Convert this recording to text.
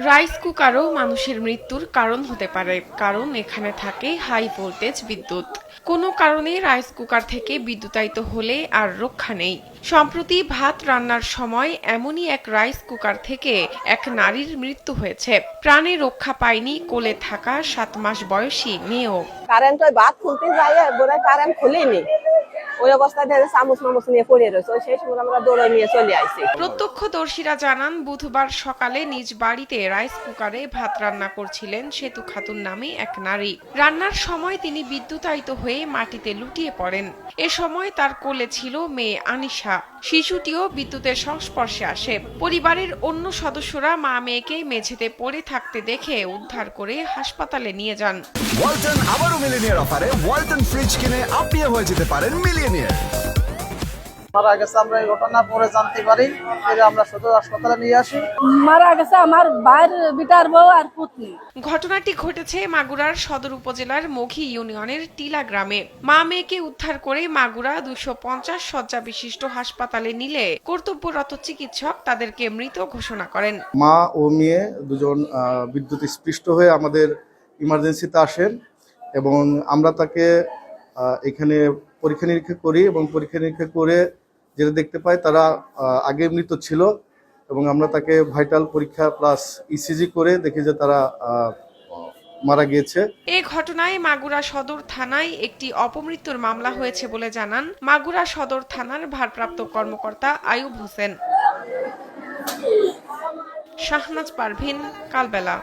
Rice কুকারও মানুষের মৃত্যুর কারণ হতে পারে, কারণ এখানে থাকে হাই ভোল্টেজ বিদ্যুৎ। কোনো কারণে রাইস কুকার থেকে বিদ্যুতায়িত হলে আর রক্ষা নেই। সম্প্রতি ভাত রান্নার সময় এমনই এক রাইস কুকার থেকে এক নারীর মৃত্যু হয়েছে। প্রাণে রক্ষা পায়নি কোলে থাকা 7 মাস বয়সী মেয়েও। কারেন্ট ওই ভাত খুলতে যাই বোধহয় কারেন্ট খুলেনি, ওই অবস্থায় চামচ মামচ নিয়ে পড়ে রয়েছে, সেই সময় আমরা দৌড়ে নিয়ে চলে আসি। প্রত্যক্ষদর্শীরা জানান, বুধবার সকালে নিজ বাড়িতে রাইস কুকারে ভাত রান্না করছিলেন সেতু খাতুন নামে এক নারী। রান্নার সময় তিনি বিদ্যুতায়িত হয়ে মাটিতে লুটিয়ে পড়েন। এ সময় তার কোলে ছিল মেয়ে আনিশা। শিশুটিও বিদ্যুতের সংস্পর্শে আসে। পরিবারের অন্য সদস্যরা মা মেয়েকে মেঝেতে পড়ে থাকতে দেখে উদ্ধার করে হাসপাতালে নিয়ে যান। ওয়ালটন আবারও মিলিনিয়ার অফারে ওয়ালটন ফ্রিজ কিনে আপনিও হয়ে যেতে পারেন মিলিয়নিয়ার। মারা গেছে, আমরা এই ঘটনা পরে জানতে পারি, আমরা সদর হাসপাতালে নিয়ে আসি। মারা গেছে আমার ভাইয়ের বিটার বউ আর পুতনি। ঘটনাটি ঘটেছে মাগুরার সদর উপজেলার মঘি ইউনিয়নের টিলা গ্রামে। মা মেয়েকে উদ্ধার করে মাগুরা 250 শয্যা বিশিষ্ট হাসপাতালে নিলে কর্তব্যরত চিকিৎসক তাদেরকে মৃত ঘোষণা করেন। মা ও মেয়ে দুজন বিদ্যুৎ স্পৃষ্ট হয়ে আমাদের ইমার্জেন্সিতে আসেন এবং আমরা তাকে এখানে পরীক্ষা নিরীক্ষা করি এবং পরীক্ষা নিরীক্ষা করে যেটা দেখতে পাই তারা আগে মৃত ছিল এবং আমরা তাকে ভাইটাল পরীক্ষা প্লাস ইসিজি করে দেখি যে তারা মারা গিয়েছে। এই ঘটনায় মাগুরা সদর থানায় একটি অপমৃত্যুর মামলা হয়েছে বলে জানান মাগুরা সদর থানার ভারপ্রাপ্ত কর্মকর্তা আয়ুব হোসেন। শাহনাজ পারভিন, কালবেলা।